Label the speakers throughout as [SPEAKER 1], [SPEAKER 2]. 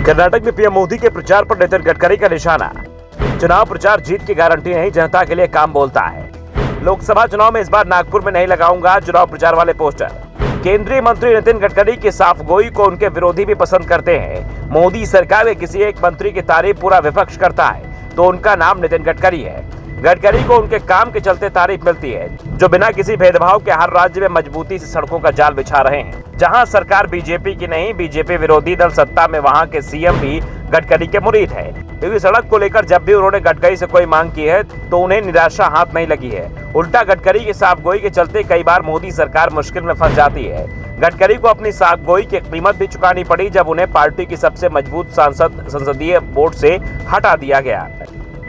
[SPEAKER 1] कर्नाटक में पीएम मोदी के प्रचार पर नितिन गडकरी का निशाना। चुनाव प्रचार जीत की गारंटी नहीं, जनता के लिए काम बोलता है। लोकसभा चुनाव में इस बार नागपुर में नहीं लगाऊंगा चुनाव प्रचार वाले पोस्टर। केंद्रीय मंत्री नितिन गडकरी की साफगोई को उनके विरोधी भी पसंद करते हैं। मोदी सरकार के किसी एक मंत्री की तारीफ पूरा विपक्ष करता है तो उनका नाम नितिन गडकरी है। गडकरी को उनके काम के चलते तारीफ मिलती है, जो बिना किसी भेदभाव के हर राज्य में मजबूती से सड़कों का जाल बिछा रहे हैं। जहां सरकार बीजेपी की नहीं, बीजेपी विरोधी दल सत्ता में, वहां के सीएम भी गडकरी के मुरीद है, क्योंकि सड़क को लेकर जब भी उन्होंने गडकरी से कोई मांग की है तो उन्हें निराशा हाथ नहीं लगी है। उल्टा गडकरी की साफगोई के चलते कई बार मोदी सरकार मुश्किल में फंस जाती है। गडकरी को अपनी साफगोई की कीमत भी चुकानी पड़ी जब उन्हें पार्टी की सबसे मजबूत संसदीय बोर्ड से हटा दिया गया।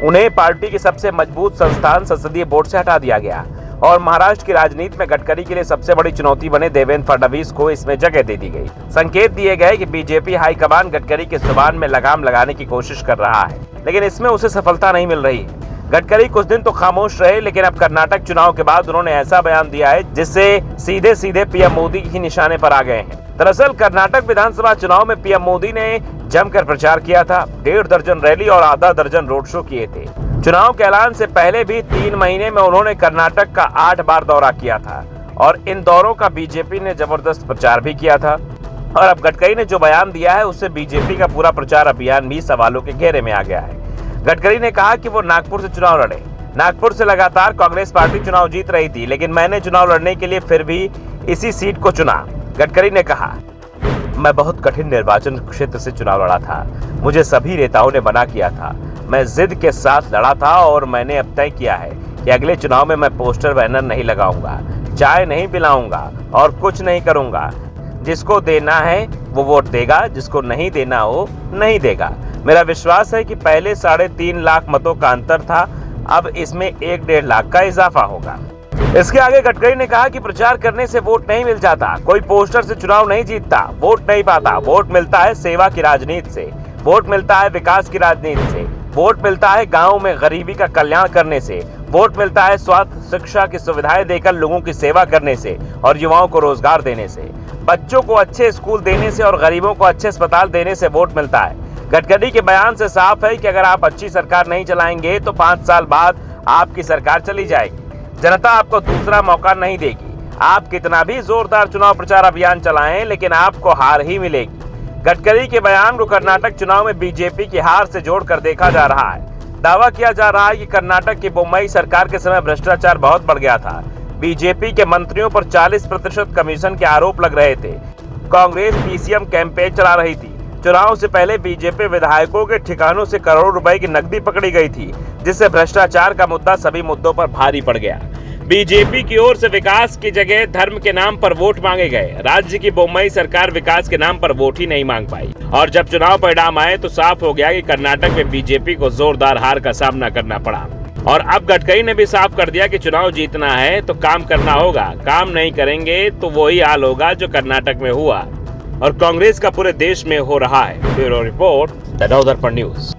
[SPEAKER 1] उन्हें पार्टी के सबसे मजबूत संस्थान संसदीय बोर्ड से हटा दिया गया और महाराष्ट्र की राजनीति में गडकरी के लिए सबसे बड़ी चुनौती बने देवेंद्र फडणवीस को इसमें जगह दे दी गई। संकेत दिए गए कि बीजेपी हाईकमान गडकरी के जुबान में लगाम लगाने की कोशिश कर रहा है, लेकिन इसमें उसे सफलता नहीं मिल रही है। गडकरी कुछ दिन तो खामोश रहे, लेकिन अब कर्नाटक चुनाव के बाद उन्होंने ऐसा बयान दिया है जिससे सीधे सीधे पीएम मोदी ही निशाने पर आ गए हैं। दरअसल कर्नाटक विधानसभा चुनाव में पीएम मोदी ने जमकर प्रचार किया था। 1.5 दर्जन रैली और आधा दर्जन रोड शो किए थे। चुनाव के ऐलान से पहले भी 3 महीने में उन्होंने कर्नाटक का 8 बार दौरा किया था और इन दौरों का बीजेपी ने जबरदस्त प्रचार भी किया था। और अब गडकरी ने जो बयान दिया है उससे बीजेपी का पूरा प्रचार अभियान भी सवालों के घेरे में आ गया है। गडकरी ने कहा कि वो नागपुर से चुनाव लड़े। नागपुर से लगातार कांग्रेस पार्टी चुनाव जीत रही थी, लेकिन मैंने चुनाव लड़ने के लिए फिर भी इसी सीट को चुना। गडकरी ने कहा, मैं बहुत कठिन निर्वाचन क्षेत्र से चुनाव लड़ा था। मुझे सभी नेताओं ने मना किया था। मैं जिद के साथ लड़ा था और मैंने अब तय किया है कि अगले चुनाव में मैं पोस्टर बैनर नहीं लगाऊंगा, चाय नहीं पिलाऊंगा और कुछ नहीं करूंगा। जिसको देना है वो वोट देगा, जिसको नहीं देना हो नहीं देगा। मेरा विश्वास है कि पहले 3.5 लाख मतों का अंतर था, अब इसमें 1-1.5 लाख का इजाफा होगा। इसके आगे गडकरी ने कहा कि प्रचार करने से वोट नहीं मिल जाता, कोई पोस्टर से चुनाव नहीं जीतता, वोट नहीं पाता। वोट मिलता है सेवा की राजनीति से, वोट मिलता है विकास की राजनीति से, वोट मिलता है गाँव में गरीबी का कल्याण करने से, वोट मिलता है स्वास्थ्य शिक्षा की सुविधाएं देकर लोगों की सेवा करने से और युवाओं को रोजगार देने से, बच्चों को अच्छे स्कूल देने से और गरीबों को अच्छे अस्पताल देने से वोट मिलता है। गडकरी के बयान से साफ है कि अगर आप अच्छी सरकार नहीं चलाएंगे तो 5 साल बाद आपकी सरकार चली जाएगी। जनता आपको दूसरा मौका नहीं देगी। आप कितना भी जोरदार चुनाव प्रचार अभियान चलाएं, लेकिन आपको हार ही मिलेगी। गडकरी के बयान को कर्नाटक चुनाव में बीजेपी की हार से जोड़कर देखा जा रहा है। दावा किया जा रहा है कि कर्नाटक की बोम्मई सरकार के समय भ्रष्टाचार बहुत बढ़ गया था। बीजेपी के मंत्रियों पर 40% कमीशन के आरोप लग रहे थे। कांग्रेस पीसीएम कैंपेन चला रही थी। चुनाव से पहले बीजेपी विधायकों के ठिकानों से करोड़ों रुपए की नकदी पकड़ी गई थी, जिससे भ्रष्टाचार का मुद्दा सभी मुद्दों पर भारी पड़ गया। बीजेपी की ओर से विकास की जगह धर्म के नाम पर वोट मांगे गए। राज्य की बोम्मई सरकार विकास के नाम पर वोट ही नहीं मांग पाई और जब चुनाव परिणाम आए तो साफ हो गया कि कर्नाटक में बीजेपी को जोरदार हार का सामना करना पड़ा। और अब गडकरी ने भी साफ कर दिया कि चुनाव जीतना है तो काम करना होगा, काम नहीं करेंगे तो वही हाल होगा जो कर्नाटक में हुआ और कांग्रेस का पूरे देश में हो रहा है। Bureau report, the Navdarpan news.